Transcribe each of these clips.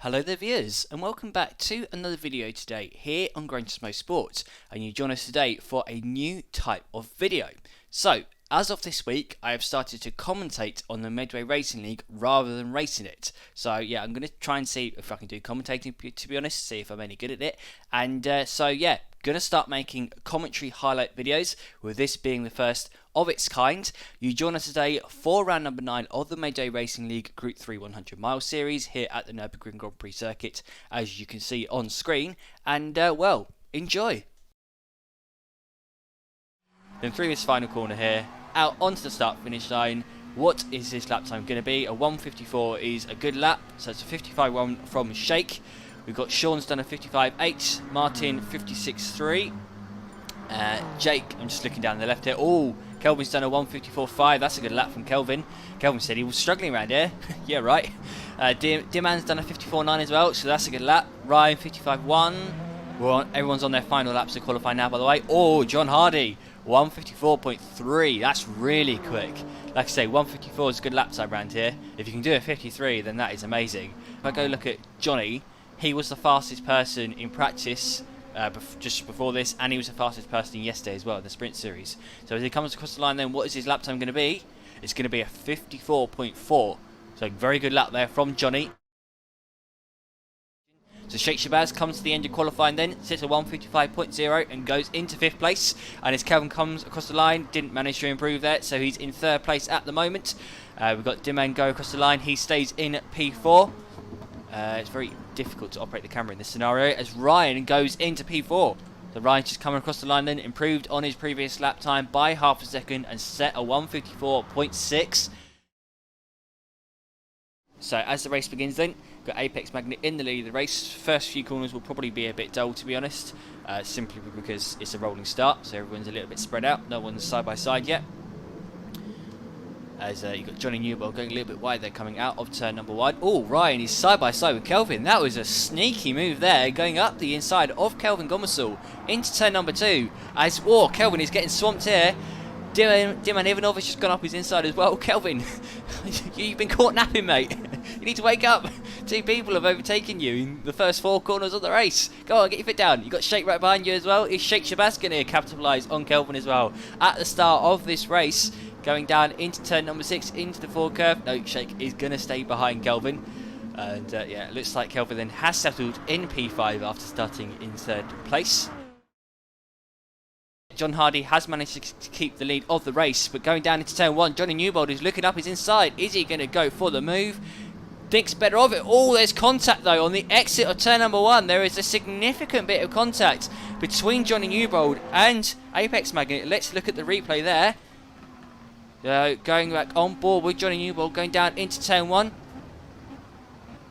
Hello there viewers, and welcome back to another video today here on Gran Turismo Sports, and you join us today for a new type of video. So, as of this week, I have started to commentate on the Midway Racing League rather than racing it. So yeah, I'm going to try and see if I can do commentating, to be honest, see if I'm any good at it. And so yeah, going to start making commentary highlight videos, with this being the first of its kind. You join us today for round number 9 of the Midway Racing League Group 3 100 mile series here at the Nürburgring Grand Prix circuit, as you can see on screen. And well, enjoy. Then through this final corner here, out onto the start finish line. What is this lap time going to be? A 1:54 is a good lap, so it's a 55.1 from Shake. We've got Sean's done a 55.8, Martin 56.3, Jake, I'm just looking down the left here. Oh, Kelvin's done a 1:54.5. That's a good lap from Kelvin. Kelvin said he was struggling around here. Yeah, right. Dimman's done a 54.9 as well, so that's a good lap. Ryan 55.1. Everyone's on their final laps to qualify now, by the way. Oh, John Hardy 1:54.3. That's really quick. Like I say, 1:54 is a good lap time around here. If you can do a 53, then that is amazing. If I go look at Johnny, he was the fastest person in practice just before this, and he was the fastest person yesterday as well in the sprint series. So as he comes across the line, then what is his lap time going to be? It's going to be a 54.4. So very good lap there from Johnny. So Sheikh Shabazz comes to the end of qualifying then, sits at 1:55.0 and goes into 5th place. And as Kelvin comes across the line, didn't manage to improve there, so he's in 3rd place at the moment. We've got Dimman go across the line, he stays in P4. It's very difficult to operate the camera in this scenario as Ryan goes into P4. So Ryan's just coming across the line then, improved on his previous lap time by half a second and set a 1:54.6. So as the race begins then, got Apex Magnet in the lead of the race. First few corners will probably be a bit dull, to be honest, simply because it's a rolling start, so everyone's a little bit spread out, no one's side by side yet. As you've got Johnny Newbold going a little bit wide there, coming out of turn number 1. Oh, Ryan is side by side with Kelvin. That was a sneaky move there, going up the inside of Kelvin Gomersall into turn number 2. As Kelvin is getting swamped here. Diman Ivanovich has gone up his inside as well. Kelvin, you've been caught napping, mate. You need to wake up. 2 people have overtaken you in the first 4 corners of the race. Go on, get your foot down. You've got Shake right behind you as well. Is Sheikh Shabazz going to capitalise on Kelvin as well at the start of this race? Going down into turn number 6, into the forward curve. No, Shake is going to stay behind Kelvin. And yeah, it looks like Kelvin then has settled in P5 after starting in 3rd place. John Hardy has managed to keep the lead of the race, but going down into turn 1, Johnny Newbold is looking up his inside. Is he going to go for the move? Thinks better of it. Oh, there's contact though on the exit of turn number 1. There is a significant bit of contact between Johnny Newbold and Apex Magnet. Let's look at the replay there. Going back on board with Johnny Newbold, going down into turn 1.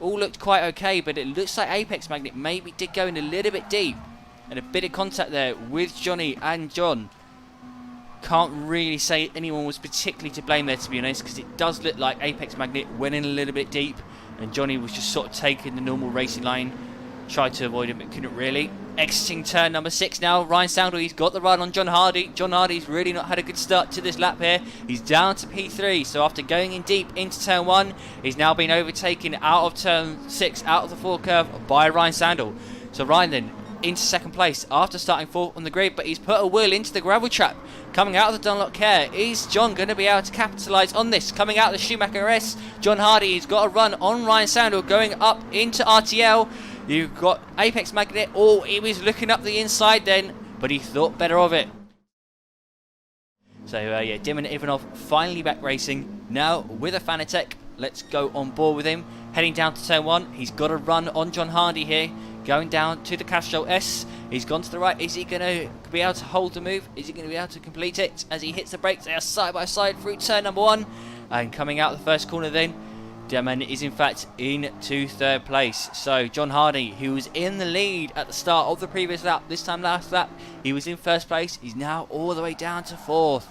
All looked quite okay, but it looks like Apex Magnet maybe did go in a little bit deep. And a bit of contact there with Johnny and John. Can't really say anyone was particularly to blame there, to be honest, because it does look like Apex Magnet went in a little bit deep and Johnny was just sort of taking the normal racing line. Tried to avoid it but couldn't really. Exiting turn number 6 now. Ryan Soundwell, he's got the run on John Hardy. John Hardy's really not had a good start to this lap here. He's down to P3, so after going in deep into turn 1, he's now been overtaken out of turn 6, out of the forward curve by Ryan Soundwell. So Ryan then into 2nd place after starting 4th on the grid, but he's put a wheel into the gravel trap. Coming out of the Dunlop Care, is John going to be able to capitalise on this? Coming out of the Schumacher S, John Hardy, he's got a run on Ryan Soundwell going up into RTL. You've got Apex Magnet. Oh, he was looking up the inside then, but he thought better of it. So yeah, Dimman Ivanov finally back racing now with a Fanatec. Let's go on board with him. Heading down to turn 1, he's got a run on John Hardy here. Going down to the Castrol S. He's gone to the right. Is he going to be able to hold the move? Is he going to be able to complete it as he hits the brakes? They are side by side through turn number 1. And coming out the first corner then, Dimman is in fact into 3rd place. So John Hardy, who was in the lead at the start of the previous lap, this time last lap, he was in 1st place. He's now all the way down to 4th.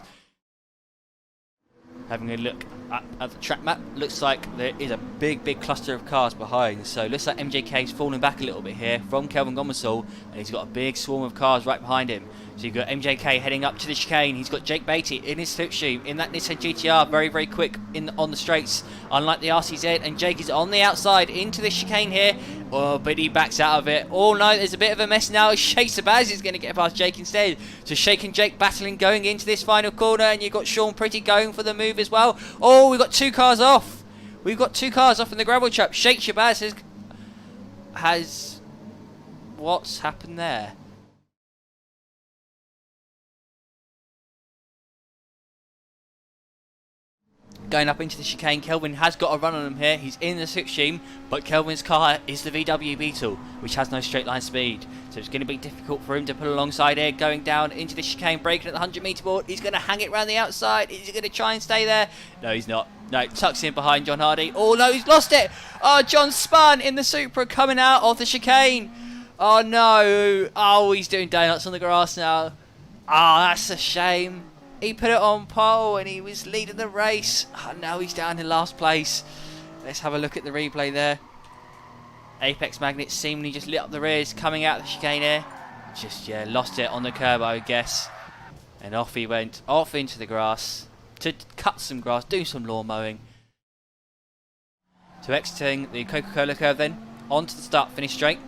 Having a look at the track map, looks like there is a big cluster of cars behind. So looks like MJK's falling back a little bit here from Kelvin Gomersall, and he's got a big swarm of cars right behind him. So you've got MJK heading up to the chicane. He's got Jake Beatty in his slipstream in that Nissan GTR, very quick on the straights, unlike the RCZ. And Jake is on the outside into the chicane here. Oh, but he backs out of it. Oh no, there's a bit of a mess now. Sheikh Shabazz is going to get past Jake instead. So Sheikh and Jake battling going into this final corner, and you've got Sean Pretty going for the move as well. Oh, we've got 2 cars off. We've got 2 cars off in the gravel trap. Sheikh Shabazz has what's happened there? Going up into the chicane, Kelvin has got a run on him here. He's in the slipstream, but Kelvin's car is the VW Beetle, which has no straight line speed. So it's going to be difficult for him to pull alongside here. Going down into the chicane, braking at the 100 metre board. He's going to hang it around the outside. Is he going to try and stay there? No, he's not. No, tucks in behind John Hardy. Oh no, he's lost it. Oh, John spun in the Supra coming out of the chicane. Oh no. Oh, he's doing donuts on the grass now. Oh, that's a shame. He put it on pole and he was leading the race. Oh, now he's down in last place. Let's have a look at the replay there. Apex Magnet seemingly just lit up the rears coming out of the chicane here. Just, yeah, lost it on the curb, I would guess. And off he went, off into the grass to cut some grass, do some lawn mowing. So exiting the Coca-Cola curve then, onto the start finish straight.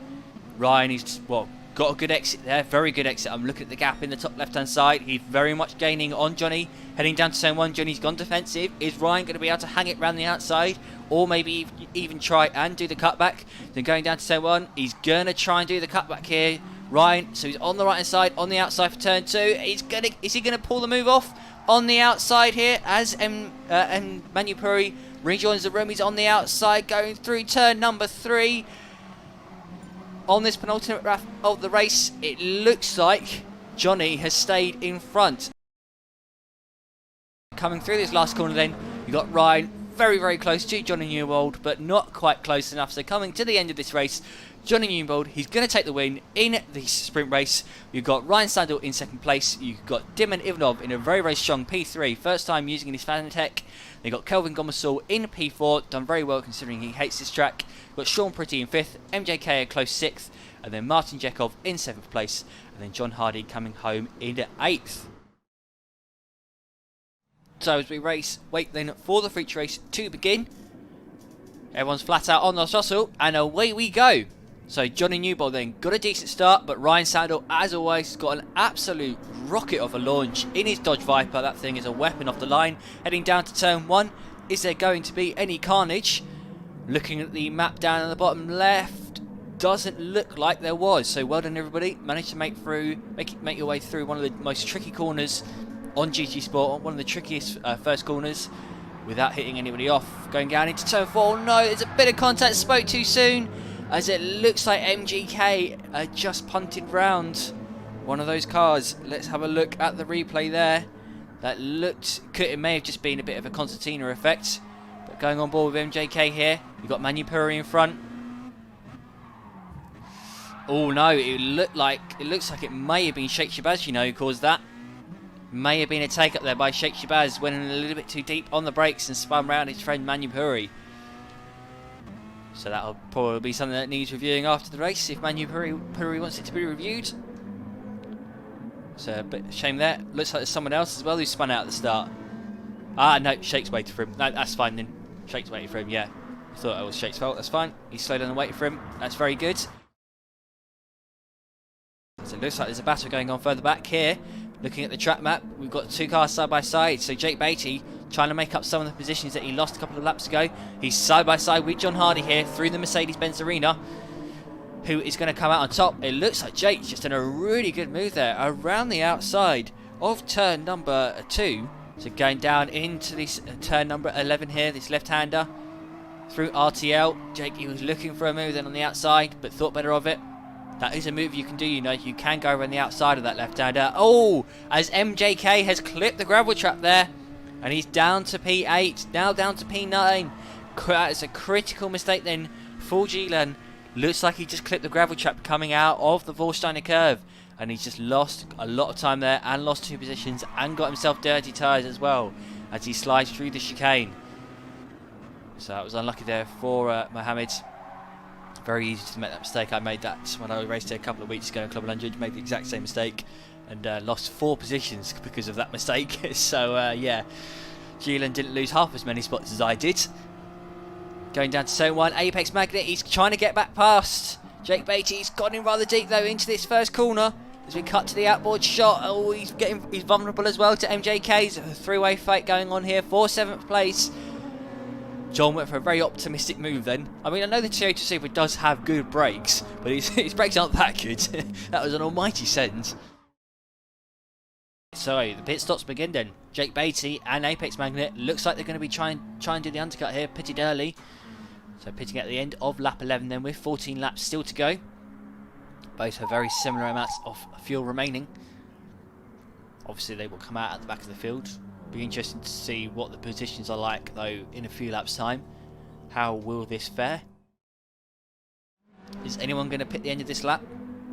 Ryan is, well, got a good exit there, very good exit. I'm looking at the gap in the top left hand side. He's very much gaining on Johnny. Heading down to zone 1, Johnny's gone defensive. Is Ryan going to be able to hang it round the outside? Or maybe even try and do the cutback? Then going down to zone 1, he's going to try and do the cutback here. Ryan, so he's on the right hand side, on the outside for turn 2. Is he going to pull the move off on the outside here as Manu Puri rejoins the room? He's on the outside going through turn number 3. On this penultimate lap of the race, it looks like Johnny has stayed in front. Coming through this last corner then, you've got Ryan very close to Johnny Newbold, but not quite close enough. So coming to the end of this race, Johnny Newbold, he's going to take the win in the sprint race. You've got Ryan Sandel in second place. You've got Dimon Ivanov in a very strong P3, first time using his Fanatec. They've got Kelvin Gomersall in P4, done very well considering he hates this track. You've got Sean Pretty in 5th, MJK a close 6th, and then Martin Jekov in 7th place, and then John Hardy coming home in 8th. So as we wait then for the feature race to begin. Everyone's flat out on the throttle, and away we go. So Johnny Newbold then got a decent start, but Ryan Sandel, as always, got an absolute rocket of a launch in his Dodge Viper. That thing is a weapon off the line. Heading down to turn 1, is there going to be any carnage? Looking at the map down in the bottom left, doesn't look like there was. So well done everybody, managed to make your way through one of the most tricky corners on GT Sport, one of the trickiest first corners, without hitting anybody off. Going down into turn 4, no, there's a bit of contact, spoke too soon, as it looks like MGK just punted round one of those cars. Let's have a look at the replay there. That looked, it may have just been a bit of a concertina effect. But going on board with MJK here, you've got Manu Puri in front. Oh no, it looks like it may have been Sheikh Shabazz, you know, who caused that. May have been a take up there by Sheikh Shabazz, went in a little bit too deep on the brakes and spun round his friend Manu Puri. So that'll probably be something that needs reviewing after the race, if Manu Puri wants it to be reviewed. So a bit of a shame there. Looks like there's someone else as well who spun out at the start. Ah, no, Sheikh's waiting for him. No, that's fine then. Sheikh's waiting for him, yeah. I thought it was Sheikh's fault, that's fine. He's slowed down and waiting for him. That's very good. So it looks like there's a battle going on further back here. Looking at the track map, we've got 2 cars side by side. So Jake Beatty trying to make up some of the positions that he lost a couple of laps ago. He's side by side with John Hardy here through the Mercedes-Benz Arena, who is going to come out on top. It looks like Jake's just done a really good move there around the outside of turn number 2. So going down into this turn number 11 here, this left-hander through RTL. Jake, he was looking for a move then on the outside, but thought better of it. That is a move you can do, you know. You can go around the outside of that left-hander. Oh, as MJK has clipped the gravel trap there. And he's down to P8, now down to P9. It's a critical mistake then for Gilan. Looks like he just clipped the gravel trap coming out of the Vorsteiner curve. And he's just lost a lot of time there and lost 2 positions and got himself dirty tyres as well as he slides through the chicane. So that was unlucky there for Mohammed. Very easy to make that mistake. I made that when I raced it a couple of weeks ago in Club 100. Made the exact same mistake and lost 4 positions because of that mistake. So yeah, Geelan didn't lose half as many spots as I did. Going down to zone 1, Apex Magnet. He's trying to get back past Jake Beatty. He's gone in rather deep though into this first corner. As we cut to the outboard shot, oh, he's vulnerable as well to MJK's three-way fight going on here for 7th place. John went for a very optimistic move then. I mean, I know the Toyota Supra does have good brakes, but his brakes aren't that good. That was an almighty send. So the pit stops begin then. Jake Beatty and Apex Magnet looks like they're going to be trying to do the undercut here, pitted early. So pitting at the end of lap 11 then with 14 laps still to go. Both have very similar amounts of fuel remaining. Obviously they will come out at the back of the field. Be interesting to see what the positions are like though in a few laps time. How will this fare? Is anyone going to pit the end of this lap?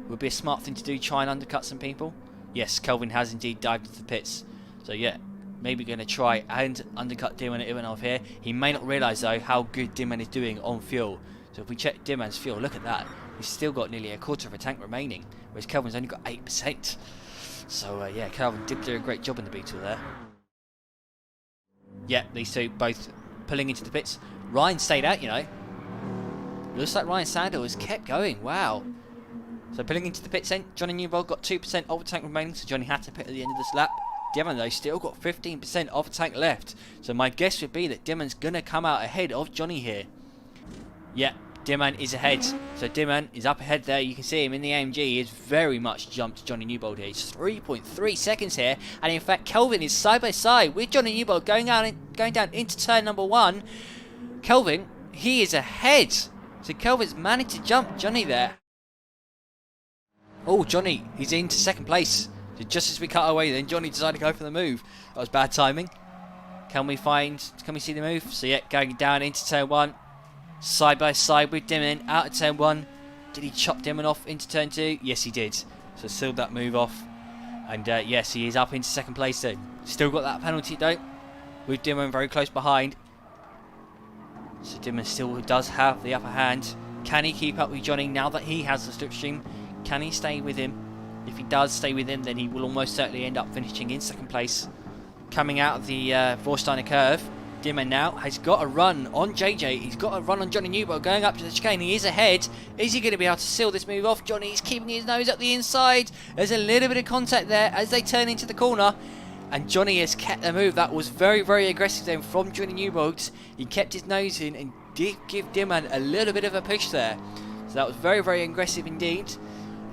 Would be a smart thing to do, try and undercut some people. Yes, Kelvin has indeed dived into the pits. So yeah, maybe going to try and undercut Dimman Ivanov here. He may not realise though how good Dimman is doing on fuel. So if we check Dimman's fuel, look at that. He's still got nearly a quarter of a tank remaining, whereas Kelvin's only got 8%. So yeah, Kelvin did do a great job in the Beetle there. Yeah, these two both pulling into the pits. Ryan stayed out, you know. Looks like Ryan Sandel has kept going. Wow. So pulling into the pits then, Johnny Newbold got 2% of the tank remaining, so Johnny had to pit at the end of this lap. Dimman though still got 15% of the tank left. So my guess would be that Dimman's going to come out ahead of Johnny here. Yeah, Dimman is ahead. So Dimman is up ahead there. You can see him in the AMG. He has very much jumped Johnny Newbold here. He's 3.3 seconds here. And in fact, Kelvin is side by side with Johnny Newbold going down into turn number 1. Kelvin, he is ahead. So Kelvin's managed to jump Johnny there. Oh, Johnny, he's into 2nd place. So just as we cut away then, Johnny decided to go for the move. That was bad timing. Can we see the move? So yeah, going down into turn 1. Side by side with Dimman out of turn 1. Did he chop Dimman off into turn 2? Yes, he did. So sealed that move off. And yes, he is up into 2nd place then. Still got that penalty though, with Dimman very close behind. So Dimman still does have the upper hand. Can he keep up with Johnny now that he has the slipstream? Can he stay with him? If he does stay with him, then he will almost certainly end up finishing in 2nd place. Coming out of the Vorsteiner curve, Dimman now has got a run on JJ. He's got a run on Johnny Newbold going up to the chicane. He is ahead. Is he going to be able to seal this move off? Johnny is keeping his nose up the inside. There's a little bit of contact there as they turn into the corner. And Johnny has kept the move. That was very, very aggressive then from Johnny Newbold. He kept his nose in and did give Dimman a little bit of a push there. So that was very, very aggressive indeed.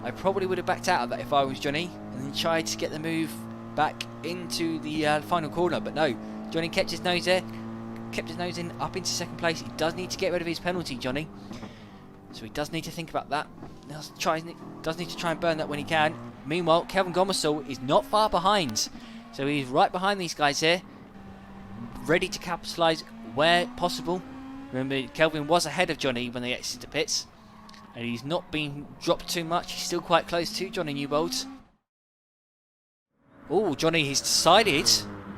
I probably would have backed out of that if I was Johnny and then tried to get the move back into the final corner. But no, Johnny kept his nose there. Kept his nose in up into 2nd place. He does need to get rid of his penalty, Johnny. So he does need to think about that. Does need to try and burn that when he can. Meanwhile, Kelvin Gomersall is not far behind. So he's right behind these guys here. Ready to capitalise where possible. Remember, Kelvin was ahead of Johnny when they exited the pits. And he's not been dropped too much. He's still quite close to Johnny Newbold. Oh, Johnny has decided.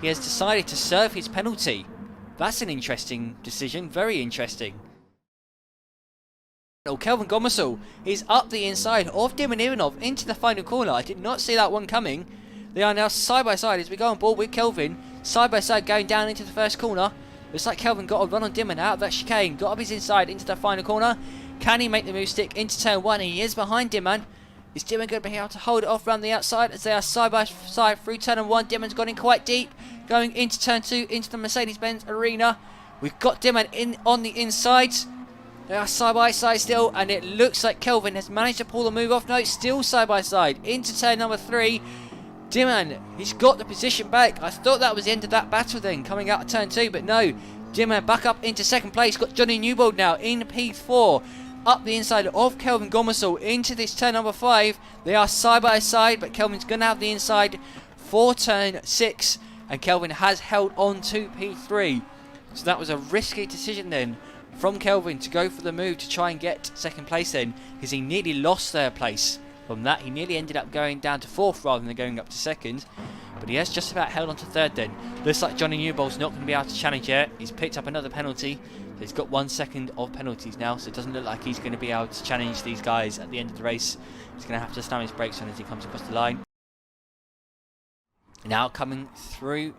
He has decided to serve his penalty. That's an interesting decision. Very interesting. Oh, Kelvin Gomersall is up the inside of Dimman Ivanov into the final corner. I did not see that one coming. They are now side by side as we go on board with Kelvin. Side by side going down into the first corner. Looks like Kelvin got a run on Dimman out of that chicane. Got up his inside into the final corner. Can he make the move stick into turn 1? He is behind Dimman. Is Dimman going to be able to hold it off around the outside as they are side by side through turn 1? Dimman's gone in quite deep. Going into turn 2 into the Mercedes-Benz arena. We've got Dimman in on the inside. They are side by side still, and it looks like Kelvin has managed to pull the move off. No, still side by side into turn number 3. Dimman, he's got the position back. I thought that was the end of that battle then, coming out of turn 2, but no. Dimman back up into 2nd place. Got Johnny Newbold now in P4. Up the inside of Kelvin Gomersall into this turn number 5. They are side by side, but Kelvin's going to have the inside for turn 6. And Kelvin has held on to P3. So that was a risky decision then from Kelvin to go for the move to try and get 2nd place then, because he nearly lost 3rd place. From that, he nearly ended up going down to 4th rather than going up to 2nd. But he has just about held on to 3rd then. Looks like Johnny Newbold's not going to be able to challenge yet. He's picked up another penalty. So he's got 1 second of penalties now, so it doesn't look like he's going to be able to challenge these guys at the end of the race. He's going to have to slam his brakes on as he comes across the line. Now coming through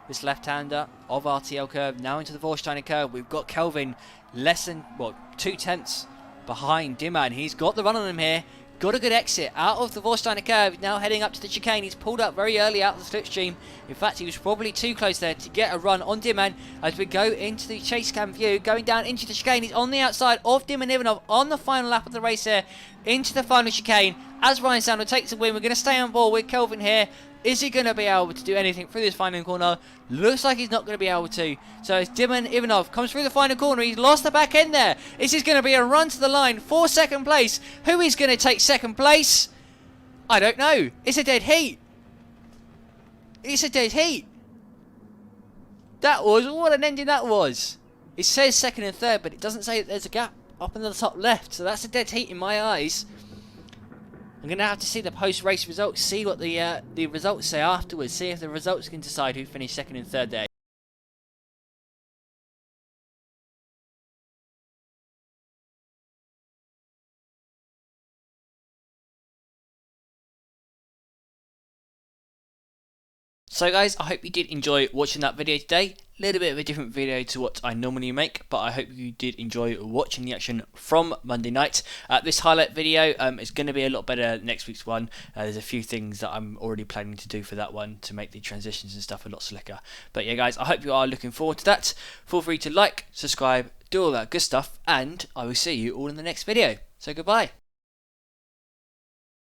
this left-hander of RTL curve, now into the Vorsteiner curve. We've got Kelvin less than, 2/10 behind Dimman. He's got the run on him here. Got a good exit out of the Vorsteiner curve. Now heading up to the chicane. He's pulled up very early out of the slipstream. In fact, he was probably too close there to get a run on Dimman as we go into the chase cam view. Going down into the chicane. He's on the outside of Dimman Ivanov on the final lap of the race here. Into the final chicane as Ryan Sandler takes the win. We're going to stay on board with Kelvin here. Is he going to be able to do anything through this final corner? Looks like he's not going to be able to. So as Dimman Ivanov comes through the final corner, he's lost the back end there. This is going to be a run to the line for second place. Who is going to take second place? I don't know. It's a dead heat. It's a dead heat. That was, what an ending that was. It says second and third, but it doesn't say that there's a gap up in the top left. So that's a dead heat in my eyes. I'm going to have to see the post-race results, see what the results say afterwards, see if the results can decide who finished second and third there. So guys, I hope you did enjoy watching that video today. A little bit of a different video to what I normally make, but I hope you did enjoy watching the action from Monday night. This highlight video is going to be a lot better next week's one. There's a few things that I'm already planning to do for that one to make the transitions and stuff a lot slicker. But yeah guys, I hope you are looking forward to that. Feel free to like, subscribe, do all that good stuff, and I will see you all in the next video. So goodbye.